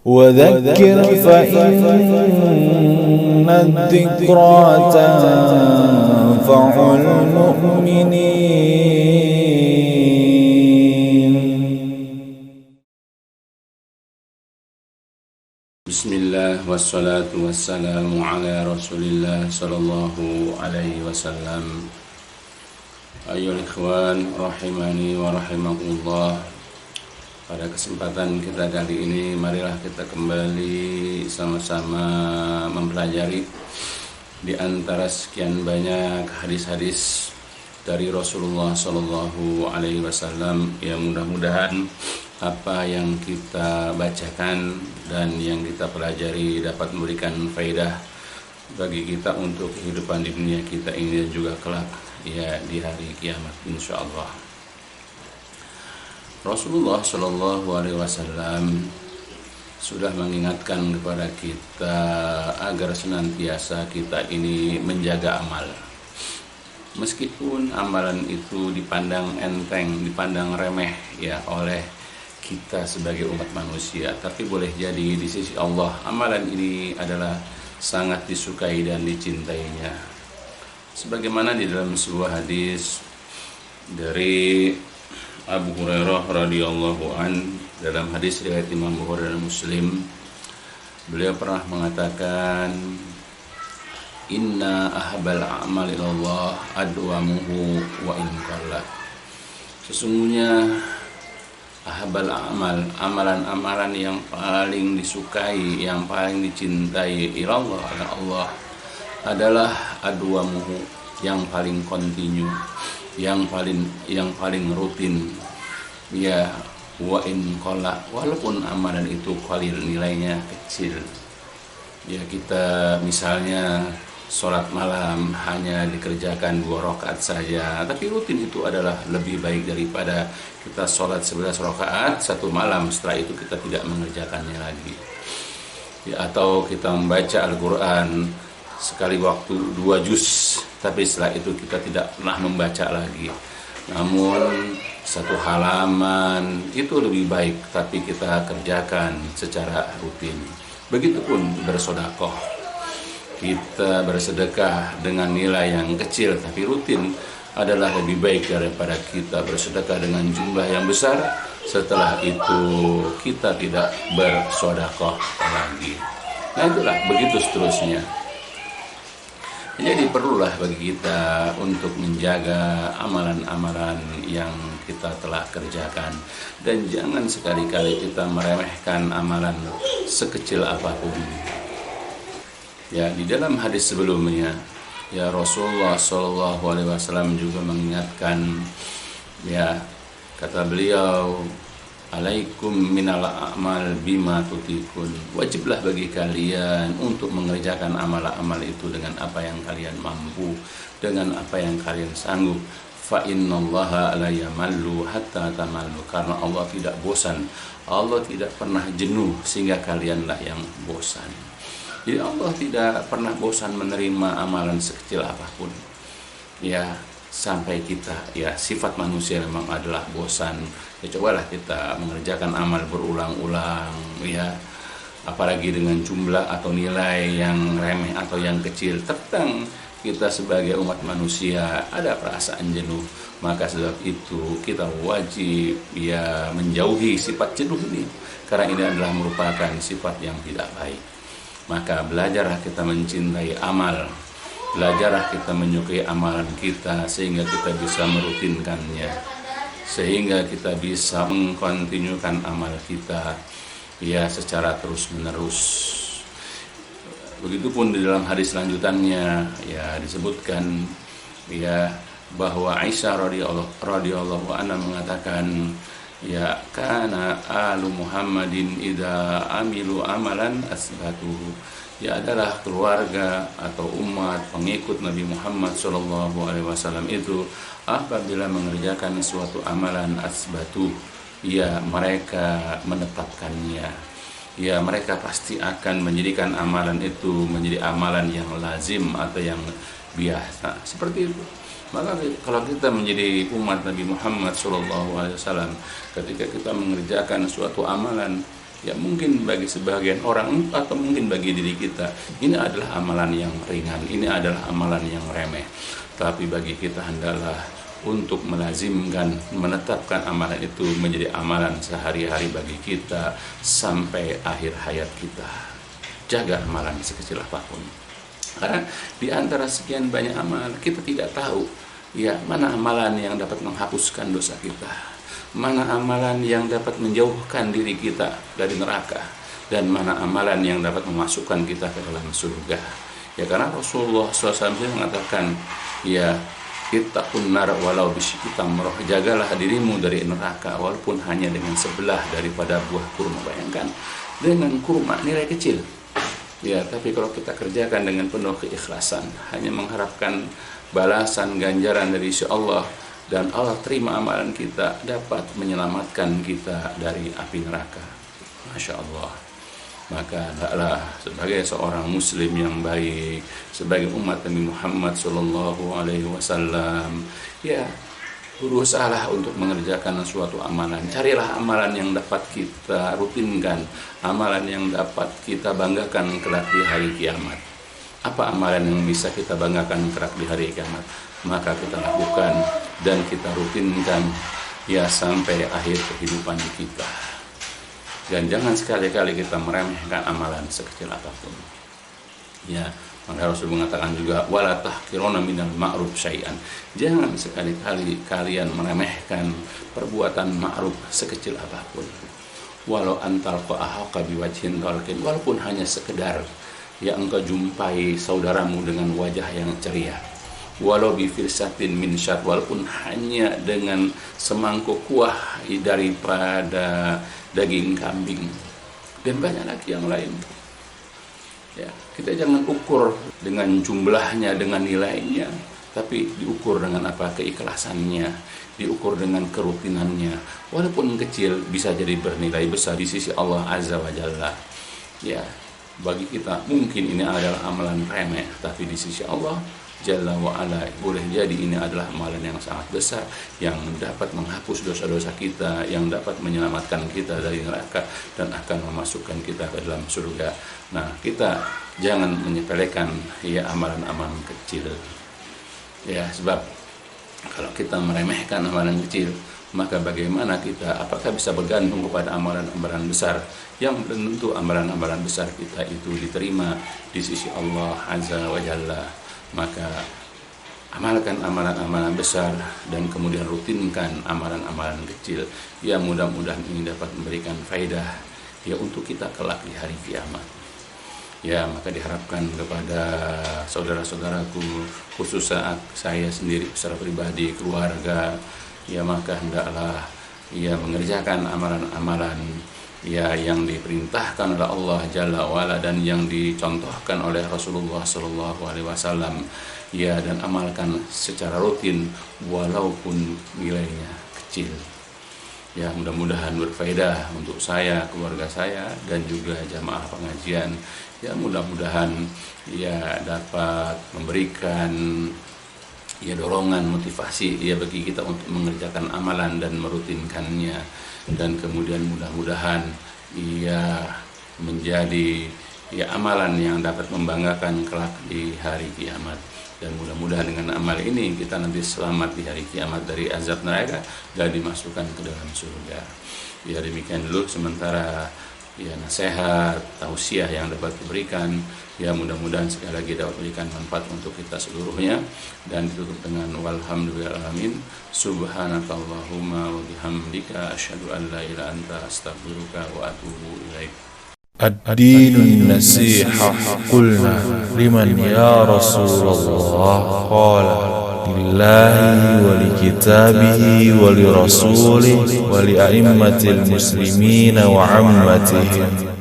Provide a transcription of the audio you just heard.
وذكر فإن الذكرى تنفع المؤمنين. Bismillah wassalatu wassalamu ala Rasulillah sallallahu alaihi wasallam. Ayyuhal ikhwan rahimani wa rahimakumullah. Pada kesempatan kita kali ini, marilah kita kembali sama-sama mempelajari di antara sekian banyak hadis-hadis dari Rasulullah sallallahu alaihi wasallam. Ya, mudah-mudahan apa yang kita bacakan dan yang kita pelajari dapat memberikan faedah bagi kita untuk kehidupan di dunia kita ini dan juga kelak ya di hari kiamat insyaallah. Rasulullah Shallallahu Alaihi Wasallam sudah mengingatkan kepada kita agar senantiasa kita ini menjaga amal. Meskipun amalan itu dipandang enteng, dipandang remeh ya oleh kita sebagai umat manusia, tapi boleh jadi di sisi Allah amalan ini adalah sangat disukai dan dicintainya. Sebagaimana di dalam sebuah hadis dari Abu Hurairah radhiyallahu an, dalam hadis riwayat Imam Bukhari dan Muslim, beliau pernah mengatakan, inna ahabal a'mal ilallah adwamuhu wa in qalla. Sesungguhnya ahabal a'mal, amalan-amalan yang paling disukai, yang paling dicintai ilallah oleh Allah adalah adwamuhu, yang paling kontinu, yang paling rutin ya, wa in qalla, walaupun amalan itu qalil, nilainya kecil ya. Kita misalnya sholat malam hanya dikerjakan 2 rakaat saja, tapi rutin itu adalah lebih baik daripada kita sholat 11 rakaat 1 malam, setelah itu kita tidak mengerjakannya lagi ya. Atau kita membaca Al-Quran sekali waktu 2 juz, tapi setelah itu kita tidak pernah membaca lagi. Namun 1 halaman itu lebih baik, tapi kita kerjakan secara rutin. Begitupun bersedekah. Kita bersedekah dengan nilai yang kecil tapi rutin adalah lebih baik daripada kita bersedekah dengan jumlah yang besar, setelah itu kita tidak bersedekah lagi. Nah itulah, begitu seterusnya. Jadi perlulah bagi kita untuk menjaga amalan-amalan yang kita telah kerjakan, dan jangan sekali-kali kita meremehkan amalan sekecil apapun. Ya, di dalam hadis sebelumnya ya Rasulullah Shallallahu Alaihi Wasallam juga mengingatkan ya, kata beliau, alaikum minal a'mal bima tutikun. Wajiblah bagi kalian untuk mengerjakan amal-amal itu dengan apa yang kalian mampu, dengan apa yang kalian sanggup. Fa innallaha la yamallu hatta tamallu. Karena Allah tidak bosan, Allah tidak pernah jenuh sehingga kalianlah yang bosan. Jadi Allah tidak pernah bosan menerima amalan sekecil apapun ya, sampai kita ya, sifat manusia memang adalah bosan ya. Cobalah kita mengerjakan amal berulang-ulang ya, apalagi dengan jumlah atau nilai yang remeh atau yang kecil. Tentang kita sebagai umat manusia ada perasaan jenuh, maka sebab itu kita wajib ya menjauhi sifat jenuh ini, karena ini adalah merupakan sifat yang tidak baik. Maka belajarlah kita mencintai amal, belajarlah kita menyukai amalan kita, sehingga kita bisa merutinkannya, sehingga kita bisa mengkontinukan amal kita ya secara terus menerus. Begitupun di dalam hadis lanjutannya ya disebutkan ya bahwa Aisyah radhiyallahu anha mengatakan ya, kana alu Muhammadin idza amilu amalan asbatuhu. Ya, adalah keluarga atau umat pengikut Nabi Muhammad SAW itu apabila mengerjakan suatu amalan asbatu ya, mereka menetapkannya ya, mereka pasti akan menjadikan amalan itu menjadi amalan yang lazim atau yang biasa, seperti itu. Maka kalau kita menjadi umat Nabi Muhammad SAW, ketika kita mengerjakan suatu amalan Ya mungkin bagi sebagian orang atau mungkin bagi diri kita ini adalah amalan yang ringan, ini adalah amalan yang remeh. Tapi bagi kita hendaklah untuk melazimkan, menetapkan amalan itu menjadi amalan sehari-hari bagi kita sampai akhir hayat kita. Jaga amalan sekecil apapun. Karena di antara sekian banyak amalan kita tidak tahu ya mana amalan yang dapat menghapuskan dosa kita. Mana amalan yang dapat menjauhkan diri kita dari neraka, dan mana amalan yang dapat memasukkan kita ke dalam surga. Ya karena Rasulullah SAW mengatakan, ya ittaqun nar walau bisyikki tamrah, jagalah dirimu dari neraka walaupun hanya dengan sebelah daripada buah kurma. Bayangkan, dengan kurma nilai kecil. Ya, tapi kalau kita kerjakan dengan penuh keikhlasan, hanya mengharapkan balasan ganjaran dari Insya Allah, dan Allah terima amalan kita, dapat menyelamatkan kita dari api neraka. Masya Allah. Maka hendaklah sebagai seorang muslim yang baik, sebagai umat Nabi Muhammad SAW, ya berusahalah untuk mengerjakan suatu amalan. Carilah amalan yang dapat kita rutinkan, amalan yang dapat kita banggakan kelak di hari kiamat. Apa amalan yang bisa kita banggakan kelak di hari kiamat? Maka kita lakukan dan kita rutinkan ya sampai akhir kehidupan kita. Dan jangan sekali-kali kita meremehkan amalan sekecil apapun. Ya, maka Rasul mengatakan juga wala tahqiruna minal ma'ruf syai'an. Jangan sekali-kali kalian meremehkan perbuatan ma'ruf sekecil apapun. Walau antalqa ahqa biwajhin talqin, walaupun hanya sekedar ya engkau jumpai saudaramu dengan wajah yang ceria. Walau bifirsatin min syat, walaupun hanya dengan semangkuk kuah daripada daging kambing, dan banyak lagi yang lain. Ya, kita jangan ukur dengan jumlahnya, dengan nilainya, tapi diukur dengan apa? Keikhlasannya, diukur dengan kerutinannya. Walaupun kecil bisa jadi bernilai besar di sisi Allah Azza wa Jalla. Ya, bagi kita mungkin ini adalah amalan remeh, tapi di sisi Allah Jalla wa'ala boleh jadi ini adalah amalan yang sangat besar, yang dapat menghapus dosa-dosa kita, yang dapat menyelamatkan kita dari neraka dan akan memasukkan kita ke dalam surga. Nah, kita jangan menyepelekan ya amalan-amalan kecil. Ya, sebab kalau kita meremehkan amalan kecil, maka bagaimana kita, apakah bisa bergantung kepada amalan-amalan besar yang belum tentu amalan-amalan besar kita itu diterima di sisi Allah Azza wa Jalla. Maka amalkan amalan-amalan besar dan kemudian rutinkan amalan-amalan kecil. Ya, mudah-mudahan ini dapat memberikan faedah ya untuk kita kelak di hari kiamat. Ya, maka diharapkan kepada saudara-saudaraku, khusus saat saya sendiri secara pribadi, keluarga, ya maka hendaklah ya mengerjakan amalan-amalan ya yang diperintahkan oleh Allah Jalla wa'ala dan yang dicontohkan oleh Rasulullah SAW, ya, dan amalkan secara rutin walaupun nilainya kecil. Ya, mudah-mudahan berfaedah untuk saya, keluarga saya, dan juga jamaah pengajian. Ya, mudah-mudahan ya dapat memberikan ya dorongan, motivasi ya bagi kita untuk mengerjakan amalan dan merutinkannya, dan kemudian mudah-mudahan ia menjadi ya amalan yang dapat membanggakan kelak di hari kiamat. Dan mudah-mudahan dengan amal ini kita nanti selamat di hari kiamat dari azab neraka dan dimasukkan ke dalam surga. Ya, demikian dulu sementara ya nasihat, tausiah yang dapat diberikan. Ya, mudah-mudahan sekali lagi dapat memberikan manfaat untuk kita seluruhnya, dan ditutup dengan walhamdulillahirrahmanirrahim. Subhanakallahumma wa bihamdika asyhadu an la ilaha illa anta astaghfiruka wa atubu ilaik. الدين النصيحة قلنا لمن يا رسول الله قال لله ولكتابه ولرسوله ولأئمة المسلمين وعامتهم